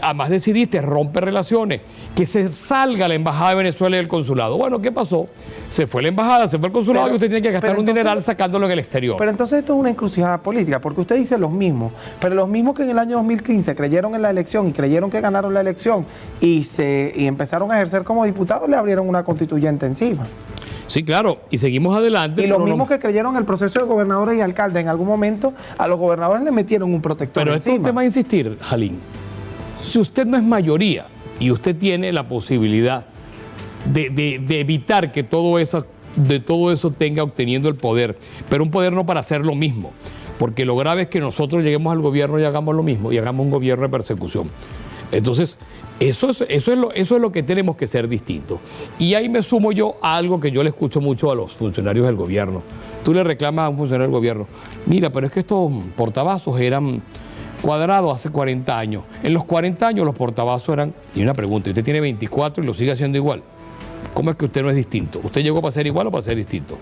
Además decidiste romper relaciones, que se salga la embajada de Venezuela y el consulado. Bueno, ¿qué pasó? Se fue la embajada, se fue el consulado y usted tiene que gastar un dineral sacándolo en el exterior. Pero entonces esto es una encrucijada política, porque usted dice los mismos, pero los mismos que en el año 2015 creyeron en la elección y creyeron que ganaron la elección y empezaron a ejercer como diputados, le abrieron una constituyente encima. Sí, claro, y seguimos adelante. Y los mismos que creyeron en el proceso de gobernadores y alcaldes, en algún momento a los gobernadores le metieron un protector Pero encima. esto es un tema a insistir, Jalín. Si usted no es mayoría y usted tiene la posibilidad de evitar que todo eso tenga obteniendo el poder, pero un poder no para hacer lo mismo, porque lo grave es que nosotros lleguemos al gobierno y hagamos lo mismo, y hagamos un gobierno de persecución. Entonces, eso es lo que tenemos que ser distintos. Y ahí me sumo yo a algo que yo le escucho mucho a los funcionarios del gobierno. Tú le reclamas a un funcionario del gobierno, mira, pero es que estos portavasos eran cuadrados hace 40 años. En los 40 años los portavasos eran, y una pregunta, usted tiene 24 y lo sigue haciendo igual. ¿Cómo es que usted no es distinto? ¿Usted llegó para ser igual o para ser distinto?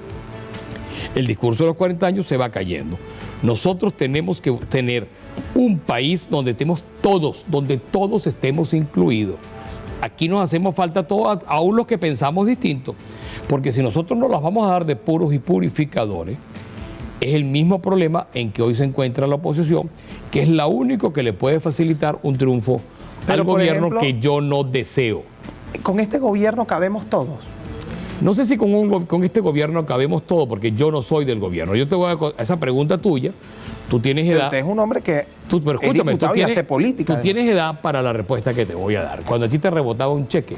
El discurso de los 40 años se va cayendo. Nosotros tenemos que tener un país donde estemos todos, donde todos estemos incluidos. Aquí nos hacemos falta todos, aún los que pensamos distinto, porque si nosotros nos las vamos a dar de puros y purificadores, es el mismo problema en que hoy se encuentra la oposición, que es la única que le puede facilitar un triunfo al gobierno, ejemplo, que yo no deseo. ¿Con este gobierno cabemos todos? No sé si con este gobierno cabemos todos, porque yo no soy del gobierno. Yo te voy a esa pregunta tuya. Tú tienes edad. Usted es un hombre que pero escúchame, es diputado y hace política. Tú tienes edad para la respuesta que te voy a dar. Cuando a ti te rebotaba un cheque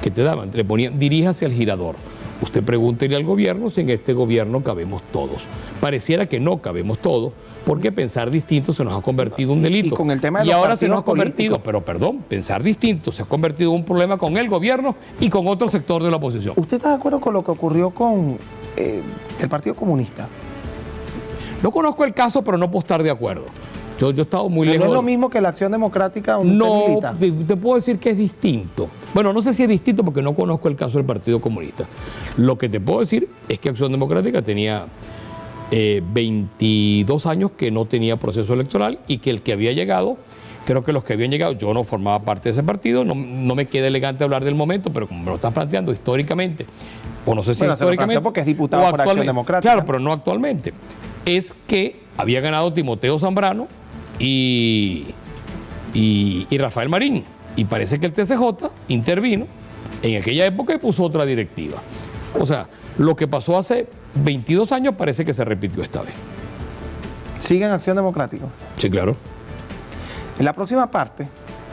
que te daban, te ponían, diríjase al girador. Usted pregúntele al gobierno si en este gobierno cabemos todos. Pareciera que no cabemos todos, porque pensar distinto se nos ha convertido en un delito. Y con el tema de y los ahora se nos ha partidos convertido, pero perdón, pensar distinto se ha convertido en un problema con el gobierno y con otro sector de la oposición. ¿Usted está de acuerdo con lo que ocurrió con el Partido Comunista? No conozco el caso, pero no puedo estar de acuerdo. Yo he estado muy lejos. ¿No es lo mismo que la Acción Democrática donde usted milita? Te puedo decir que es distinto. Bueno, no sé si es distinto porque no conozco el caso del Partido Comunista. Lo que te puedo decir es que Acción Democrática tenía 22 años que no tenía proceso electoral y que el que había llegado, creo que los que habían llegado, yo no formaba parte de ese partido, no me queda elegante hablar del momento, pero como me lo estás planteando históricamente, o no sé si históricamente, porque es diputado por Acción Democrática. Claro, pero no actualmente. Es que había ganado Timoteo Zambrano y Rafael Marín. Y parece que el TCJ intervino en aquella época y puso otra directiva. O sea, lo que pasó hace 22 años parece que se repitió esta vez. ¿Sigue en Acción Democrática? Sí, claro. En la próxima parte,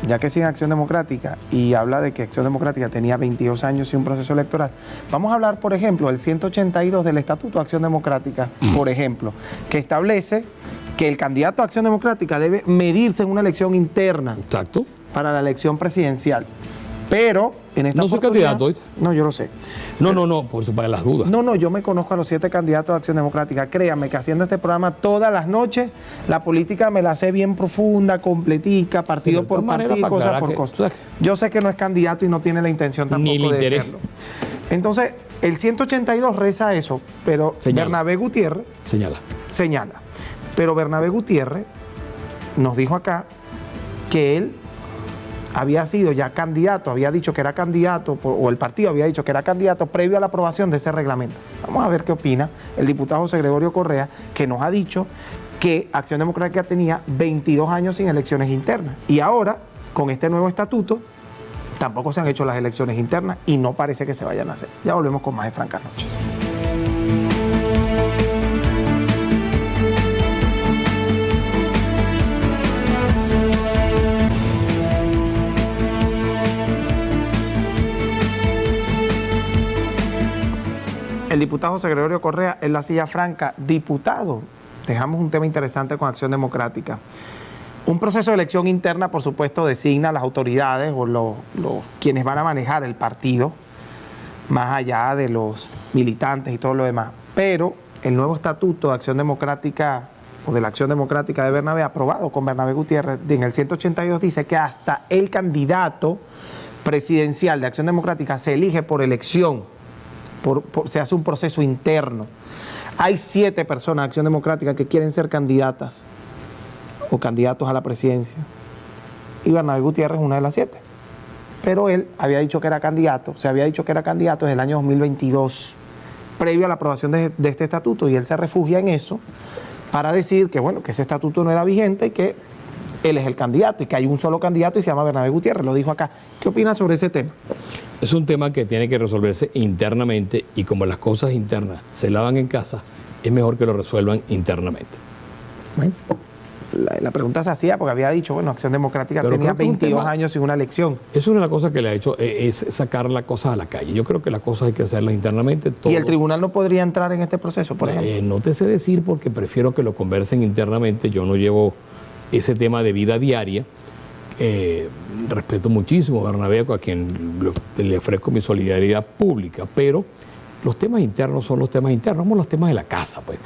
ya que sigue en Acción Democrática y habla de que Acción Democrática tenía 22 años y un proceso electoral, vamos a hablar, por ejemplo, del 182 del Estatuto de Acción Democrática, por ejemplo, que establece que el candidato a Acción Democrática debe medirse en una elección interna. Exacto. Para la elección presidencial. Pero en esta oportunidad... No soy candidato. No, yo lo sé. No, por eso, para las dudas. No, yo me conozco a los 7 candidatos de Acción Democrática. Créame que haciendo este programa todas las noches, la política me la sé bien profunda, completica, partido por partido, cosa por cosa. Yo sé que no es candidato y no tiene la intención tampoco de serlo. Entonces, el 182 reza eso, pero Bernabé Gutiérrez... Señala. Pero Bernabé Gutiérrez nos dijo acá que él había sido ya candidato, había dicho que era candidato, o el partido había dicho que era candidato previo a la aprobación de ese reglamento. Vamos a ver qué opina el diputado José Gregorio Correa, que nos ha dicho que Acción Democrática tenía 22 años sin elecciones internas. Y ahora, con este nuevo estatuto, tampoco se han hecho las elecciones internas y no parece que se vayan a hacer. Ya volvemos con más de Francas Noches. El diputado José Gregorio Correa en la silla franca. Diputado, dejamos un tema interesante con Acción Democrática. Un proceso de elección interna, por supuesto, designa a las autoridades o quienes van a manejar el partido, más allá de los militantes y todo lo demás. Pero el nuevo estatuto de Acción Democrática o de la Acción Democrática de Bernabé, aprobado con Bernabé Gutiérrez, en el 182 dice que hasta el candidato presidencial de Acción Democrática se elige por elección se hace un proceso interno. Hay 7 personas de Acción Democrática que quieren ser candidatas o candidatos a la presidencia. Y Bernabé Gutiérrez es una de las 7. Pero él había dicho que era candidato, se había dicho que era candidato desde el año 2022, previo a la aprobación de este estatuto, y él se refugia en eso para decir que, bueno, que ese estatuto no era vigente y que él es el candidato y que hay un solo candidato y se llama Bernabé Gutiérrez, lo dijo acá. ¿Qué opinas sobre ese tema? Es un tema que tiene que resolverse internamente, y como las cosas internas se lavan en casa, es mejor que lo resuelvan internamente. Bueno, la pregunta se hacía porque había dicho, bueno, Acción Democrática Pero tenía creo que 22 años sin una elección. Eso es una de las cosas que le ha hecho, es sacar las cosas a la calle. Yo creo que las cosas hay que hacerlas internamente. ¿Y el tribunal no podría entrar en este proceso, por ejemplo? No te sé decir, porque prefiero que lo conversen internamente. Yo no llevo ese tema de vida diaria. Respeto muchísimo a Bernabé, a quien le ofrezco mi solidaridad pública, pero los temas internos son los temas internos, vamos los temas de la casa, pues.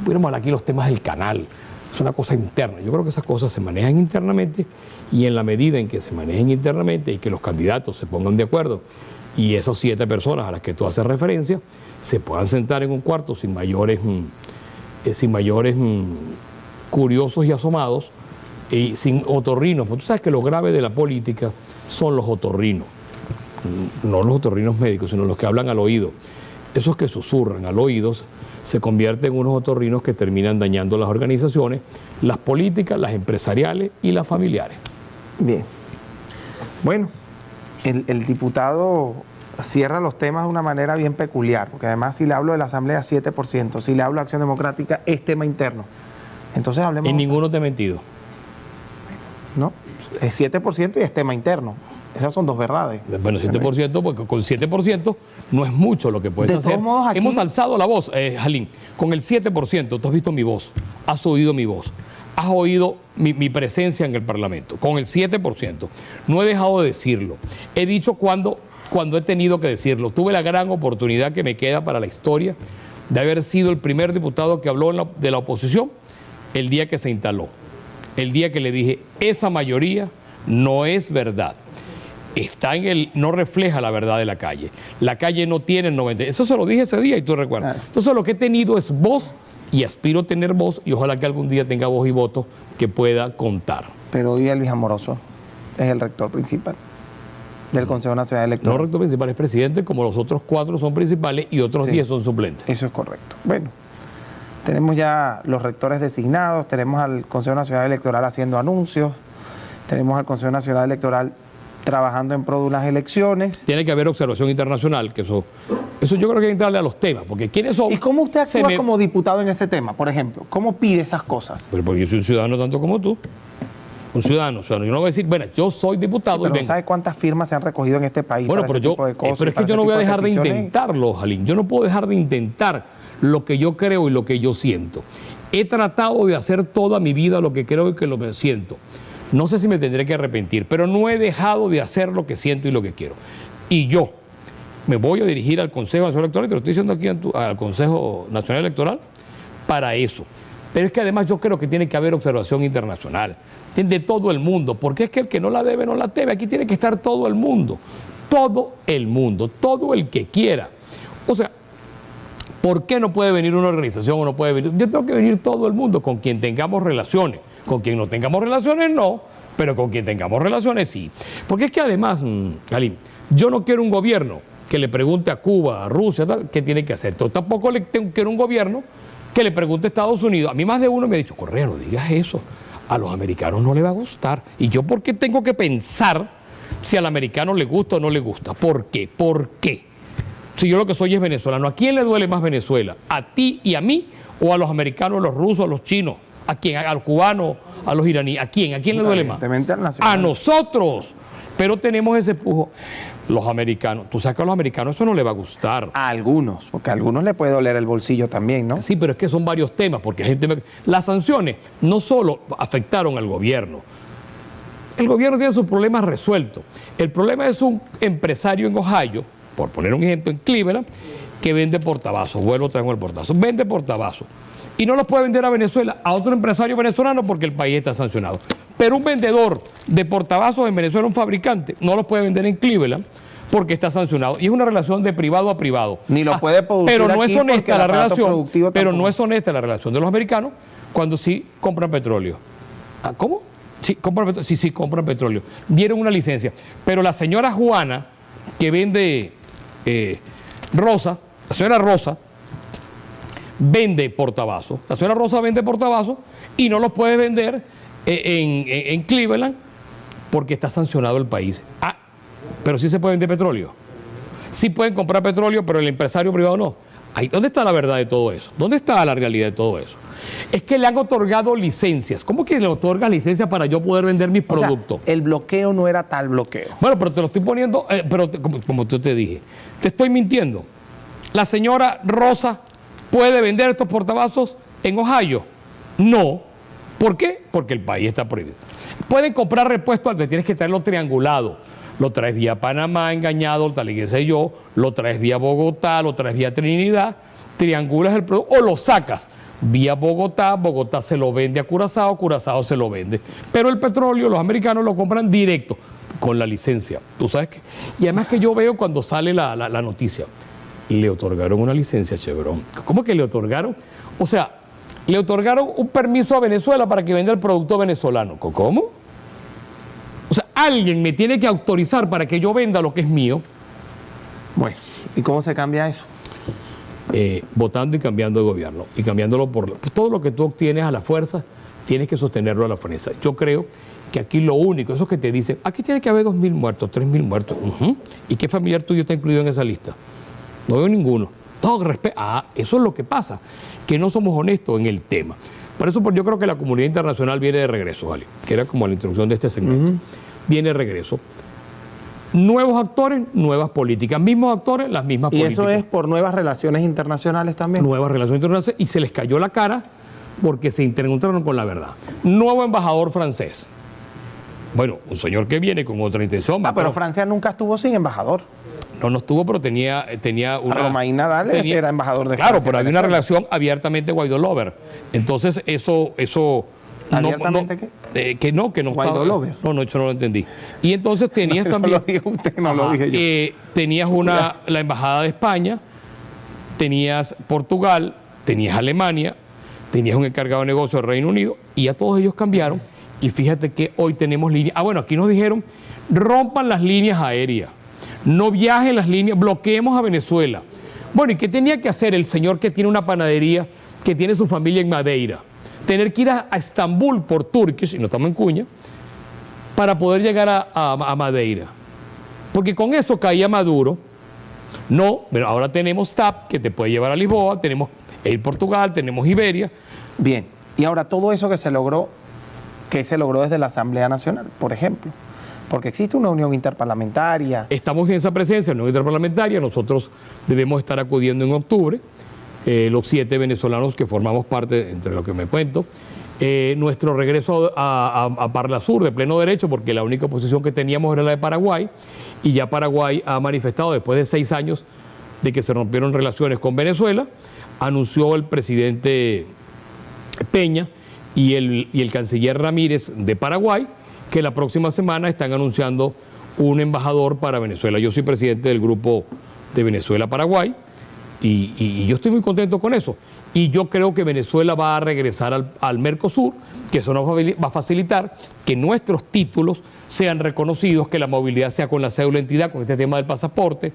Pudiéramos hablar aquí los temas del canal, es una cosa interna. Yo creo que esas cosas se manejan internamente, y en la medida en que se manejen internamente y que los candidatos se pongan de acuerdo, y esas 7 personas a las que tú haces referencia se puedan sentar en un cuarto sin mayores curiosos y asomados, y sin otorrinos, porque tú sabes que lo grave de la política son los otorrinos, no los otorrinos médicos, sino los que hablan al oído. Esos que susurran al oído se convierten en unos otorrinos que terminan dañando las organizaciones, las políticas, las empresariales y las familiares. Bien. Bueno, el diputado cierra los temas de una manera bien peculiar, porque además si le hablo de la Asamblea, 7%, si le hablo de Acción Democrática, es tema interno. Entonces hablemos... En ninguno te he mentido. No, es 7% y es tema interno. Esas son dos verdades. Bueno, 7%, porque con 7% no es mucho lo que puedes hacer. De todos modos, aquí... Hemos alzado la voz, Jalín. Con el 7%, tú has visto mi voz, has oído mi voz, has oído mi presencia en el Parlamento. Con el 7%. No he dejado de decirlo. He dicho cuando he tenido que decirlo. Tuve la gran oportunidad que me queda para la historia de haber sido el primer diputado que habló de la oposición el día que se instaló. El día que le dije, esa mayoría no es verdad. No refleja la verdad de la calle. La calle no tiene el 90. Eso se lo dije ese día y tú recuerdas. Entonces lo que he tenido es voz, y aspiro a tener voz, y ojalá que algún día tenga voz y voto que pueda contar. Pero hoy Elvis Amoroso es el rector principal del Consejo Nacional Electoral. No, el rector principal es presidente, como los otros 4 son principales y otros 10 son suplentes. Eso es correcto. Bueno, tenemos ya los rectores designados, tenemos al Consejo Nacional Electoral haciendo anuncios, tenemos al Consejo Nacional Electoral trabajando en pro de unas elecciones. Tiene que haber observación internacional, que eso yo creo que hay que entrarle a los temas, porque ¿quiénes son? ¿Y cómo usted actúa como diputado en ese tema, por ejemplo? ¿Cómo pide esas cosas? Pero porque yo soy un ciudadano tanto como tú. Un ciudadano. Yo no voy a decir, bueno, yo soy diputado. Sí, pero ¿sabe cuántas firmas se han recogido en este país? Bueno, para pero ese tipo de cosas, pero es que yo no voy a dejar de intentarlo, Jalín. Yo no puedo dejar de intentar lo que yo creo y lo que yo siento. He tratado de hacer toda mi vida lo que creo y que lo que siento. No sé si me tendré que arrepentir, pero no he dejado de hacer lo que siento y lo que quiero. Y yo me voy a dirigir al Consejo Nacional Electoral, y te lo estoy diciendo aquí al Consejo Nacional Electoral, para eso. Pero es que además yo creo que tiene que haber observación internacional de todo el mundo, porque es que el que no la debe, no la teme. Aquí tiene que estar todo el mundo, todo el que quiera. O sea, ¿por qué no puede venir una organización o no puede venir? Yo tengo que venir todo el mundo, con quien tengamos relaciones. Con quien no tengamos relaciones, no, pero con quien tengamos relaciones, sí. Porque es que además, Jalín, yo no quiero un gobierno que le pregunte a Cuba, a Rusia, tal, qué tiene que hacer. Yo tampoco quiero un gobierno que le pregunte a Estados Unidos. A mí más de uno me ha dicho, Correa, no digas eso. A los americanos no les va a gustar. ¿Y yo por qué tengo que pensar si al americano le gusta o no le gusta? ¿Por qué? ¿Por qué? Si yo lo que soy es venezolano, ¿a quién le duele más Venezuela? ¿A ti y a mí? ¿O a los americanos, a los rusos, a los chinos? ¿A quién? ¿Al cubano? ¿A los iraníes? ¿A quién? ¿A quién le duele más? A nosotros. Pero tenemos ese pujo. Los americanos, tú sabes que a los americanos eso no les va a gustar. A algunos, porque a algunos le puede doler el bolsillo también, ¿no? Sí, pero es que son varios temas, porque las sanciones no solo afectaron al gobierno. El gobierno tiene sus problemas resueltos. El problema es un empresario en Ohio, por poner un ejemplo, en Cleveland, que vende portavasos. Vuelvo otra vez con el portazo. Vende portavasos. Y no los puede vender a Venezuela, a otro empresario venezolano, porque el país está sancionado. Pero un vendedor de portavasos en Venezuela, un fabricante, no los puede vender en Cleveland porque está sancionado. Y es una relación de privado a privado. Ni lo puede producir pero no aquí es honesta porque la el aparato relación. productivo Pero tampoco. no es honesta la relación de los americanos cuando sí compran petróleo. ¿Cómo? Sí, compran petróleo. Sí, compran petróleo. Dieron una licencia. Pero la señora Juana, que vende Rosa, la señora Rosa, vende portavasos. La señora Rosa vende portavasos y no los puede vender en Cleveland porque está sancionado el país. Pero sí se puede vender petróleo. Sí pueden comprar petróleo, pero el empresario privado no. ¿Dónde está la verdad de todo eso? ¿Dónde está la realidad de todo eso? Es que le han otorgado licencias. ¿Cómo que le otorgas licencias para yo poder vender mis productos? O sea, el bloqueo no era tal bloqueo. Bueno, pero te lo estoy poniendo, como tú te dije, te estoy mintiendo. La señora Rosa puede vender estos portavasos en Ohio. No. ¿Por qué? Porque el país está prohibido. Pueden comprar repuestos, te tienes que traerlo triangulado. Lo traes vía Panamá, engañado, tal y qué sé yo, lo traes vía Bogotá, lo traes vía Trinidad, triangulas el producto o lo sacas vía Bogotá, Bogotá se lo vende a Curazao, Curazao se lo vende. Pero el petróleo los americanos lo compran directo, con la licencia. ¿Tú sabes qué? Y además que yo veo cuando sale la noticia, le otorgaron una licencia a Chevron. ¿Cómo que le otorgaron? O sea, le otorgaron un permiso a Venezuela para que venda el producto venezolano. ¿Cómo? O sea, alguien me tiene que autorizar para que yo venda lo que es mío. Bueno, ¿y cómo se cambia eso? Votando y cambiando de gobierno. Y cambiándolo por todo lo que tú obtienes a la fuerza, tienes que sostenerlo a la fuerza. Yo creo que aquí lo único, eso que te dicen, aquí tiene que haber 2.000 muertos, 3.000 muertos. ¿Y qué familiar tuyo está incluido en esa lista? No veo ninguno. Todo respeto. Eso es lo que pasa, que no somos honestos en el tema. Por eso yo creo que la comunidad internacional viene de regreso, Ali, que era como la introducción de este segmento. Viene de regreso. Nuevos actores, nuevas políticas. Mismos actores, las mismas políticas. ¿Y eso es por nuevas relaciones internacionales también? Nuevas relaciones internacionales y se les cayó la cara porque se encontraron con la verdad. Nuevo embajador francés. Bueno, un señor que viene con otra intención. Pero Francia nunca estuvo sin embajador. No estuvo, pero tenía una... Romain Nadal era embajador de Francia. Claro, pero había una relación abiertamente Guaidó Lover. Entonces, eso ¿Abiertamente qué? Que no Guaidó Lover. No, eso no lo entendí. Y entonces tenías también... Eso lo dijo usted, no lo dije yo. Tenías la embajada de España, tenías Portugal, tenías Alemania, tenías un encargado de negocio del Reino Unido, y ya todos ellos cambiaron. Y fíjate que hoy tenemos líneas... bueno, aquí nos dijeron, rompan las líneas aéreas. No viajen las líneas, bloqueemos a Venezuela. Bueno, ¿y qué tenía que hacer el señor que tiene una panadería, que tiene su familia en Madeira? Tener que ir a Estambul por Turkish, y no estamos en cuña, para poder llegar a Madeira. Porque con eso caía Maduro. No, pero ahora tenemos TAP, que te puede llevar a Lisboa, tenemos Air Portugal, tenemos Iberia. Bien, y ahora todo eso que se logró desde la Asamblea Nacional, por ejemplo. Porque existe una unión interparlamentaria. Estamos en esa presencia, unión interparlamentaria. Nosotros debemos estar acudiendo en octubre, los 7 venezolanos que formamos parte, entre lo que me cuento. Nuestro regreso a Parla Sur de pleno derecho, porque la única oposición que teníamos era la de Paraguay, y ya Paraguay ha manifestado, después de 6 años de que se rompieron relaciones con Venezuela, anunció el presidente Peña y el canciller Ramírez de Paraguay, que la próxima semana están anunciando un embajador para Venezuela. Yo soy presidente del grupo de Venezuela-Paraguay y yo estoy muy contento con eso. Y yo creo que Venezuela va a regresar al Mercosur, que eso nos va a facilitar que nuestros títulos sean reconocidos, que la movilidad sea con la cédula de identidad, con este tema del pasaporte,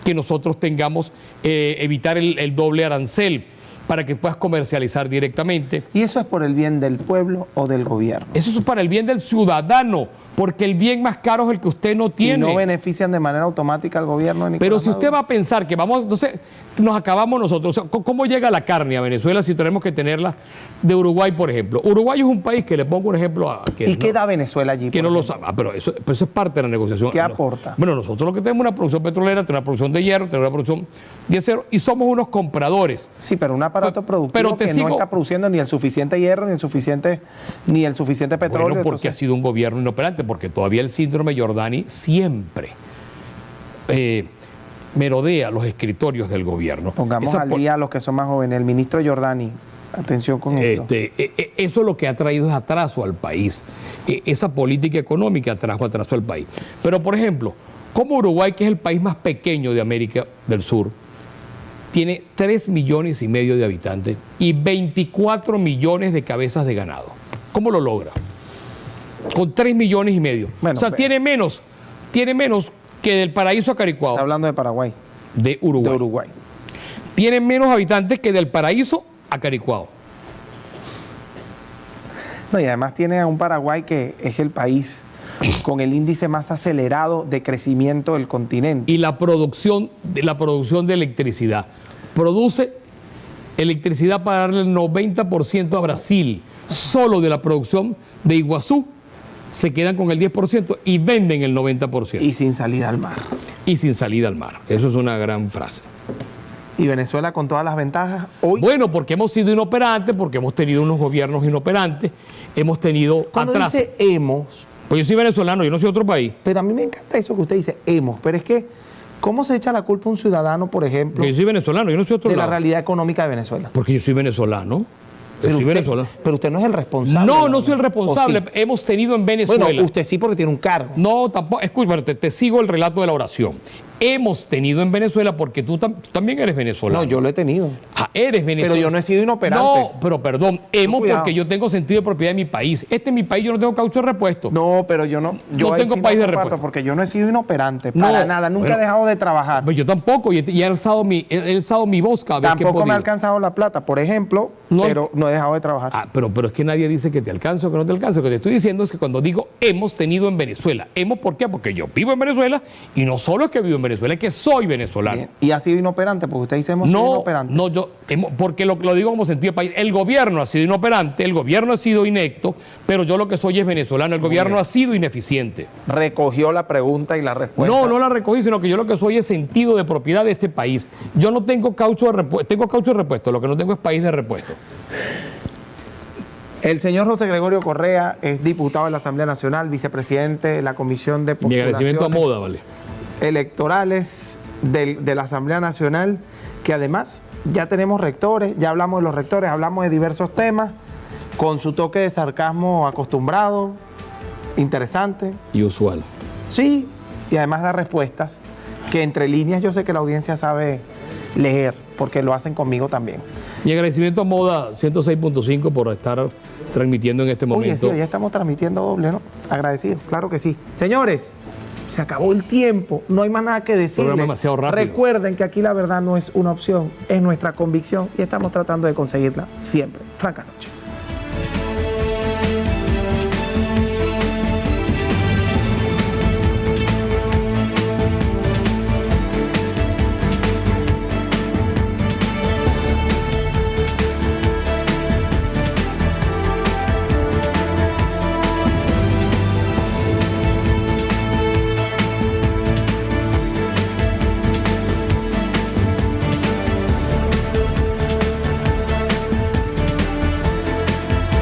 que nosotros tengamos, evitar el doble arancel, para que puedas comercializar directamente. ¿Y eso es por el bien del pueblo o del gobierno? Eso es para el bien del ciudadano, porque el bien más caro es el que usted no tiene. Y no benefician de manera automática al gobierno de Nicolás Pero si Maduro. usted va a pensar que vamos, entonces nos acabamos nosotros. O sea, ¿cómo llega la carne a Venezuela si tenemos que tenerla de Uruguay, por ejemplo? Uruguay es un país que le pongo un ejemplo a... ¿Y qué da Venezuela allí? Que no lo sabe. Pero eso es parte de la negociación. ¿Qué aporta? Bueno, nosotros lo que tenemos es una producción petrolera, tenemos una producción de hierro, tenemos una producción de acero y somos unos compradores. Sí, pero un aparato productivo que no está produciendo ni el suficiente hierro, ni el suficiente petróleo. Bueno, porque ha sido un gobierno inoperante, porque todavía el síndrome Giordani siempre merodea los escritorios del gobierno. Pongamos al día a los que son más jóvenes. El ministro Giordani, atención con esto. Eso lo que ha traído es atraso al país. Esa política económica trajo atraso al país. Pero, por ejemplo, Como Uruguay, que es el país más pequeño de América del Sur, tiene 3,5 millones de habitantes y 24 millones de cabezas de ganado. ¿Cómo lo logra? Con 3,5 millones. Bueno, o sea, tiene menos que del Paraíso a Caricuao. Está hablando de Paraguay. De Uruguay. De Uruguay. Tiene menos habitantes que del Paraíso a Caricuao. No, y además tiene a un Paraguay que es el país con el índice más acelerado de crecimiento del continente. Y la producción de electricidad. Produce electricidad para darle el 90% a Brasil. Solo de la producción de Iguazú se quedan con el 10% y venden el 90%. Y sin salida al mar. Y sin salida al mar. Eso es una gran frase. Y Venezuela con todas las ventajas hoy. Bueno, porque hemos sido inoperantes, porque hemos tenido unos gobiernos inoperantes, hemos tenido Cuando atraso. dice hemos, Pues yo soy venezolano, yo no soy otro país. pero a mí me encanta eso que usted dice hemos, pero es que ¿cómo se echa la culpa a un ciudadano, por ejemplo, Porque yo soy venezolano, yo no soy otro de la lado. realidad económica de Venezuela? Porque yo soy venezolano. Yo soy venezolano. Pero usted no es el responsable. No, no soy el responsable. ¿O sí? Hemos tenido en Venezuela. Bueno, usted sí porque tiene un cargo. No, tampoco. Escucha, te sigo el relato de la oración. Hemos tenido en Venezuela porque tú también eres venezolano. No, yo lo he tenido. Ah, eres venezolano. Pero yo no he sido inoperante. No, pero perdón, hemos cuidado. porque yo tengo sentido de propiedad de mi país. Este es mi país, yo no tengo caucho de repuesto. No, pero yo no. Yo No ahí tengo sí país de comparto, repuesto. porque yo no he sido inoperante. No, Para nada. Nunca bueno, he dejado de trabajar. Pues yo tampoco, y he alzado mi voz cada vez que he Tampoco me podido. ha alcanzado la plata, por ejemplo, No. pero no he dejado de trabajar. Ah, pero es que nadie dice que te alcance o que no te alcance. Lo que te estoy diciendo es que cuando digo hemos tenido en Venezuela, ¿hemos por qué? Porque yo vivo en Venezuela y no solo es que vivo en Venezuela, es que soy venezolano. Bien. Y ha sido inoperante, porque usted dice hemos sido No, inoperantes. no, porque lo digo como sentido de país. El gobierno ha sido inoperante, el gobierno ha sido inecto, pero yo lo que soy es venezolano. El gobierno ha sido ineficiente. Recogió la pregunta y la respuesta. No la recogí, sino que yo lo que soy es sentido de propiedad de este país. Yo no tengo caucho de repuesto, tengo caucho de repuesto, lo que no tengo es país de repuesto. El señor José Gregorio Correa es diputado de la Asamblea Nacional, vicepresidente de la Comisión de Mi agradecimiento a Postulaciones Moda, ¿vale? Electorales de la Asamblea Nacional, que además ya tenemos rectores, ya hablamos de los rectores, hablamos de diversos temas, con su toque de sarcasmo acostumbrado, interesante. Y usual. Sí, y además da respuestas que entre líneas yo sé que la audiencia sabe leer, porque lo hacen conmigo también. Mi agradecimiento a Moda 106.5 por estar transmitiendo en este Oye, momento. sí, ya estamos transmitiendo doble, ¿no? Agradecido, claro que sí. Señores, se acabó el tiempo, no hay más nada que decir. Programa demasiado rápido. Recuerden que aquí la verdad no es una opción, es nuestra convicción y estamos tratando de conseguirla siempre. Francas noches.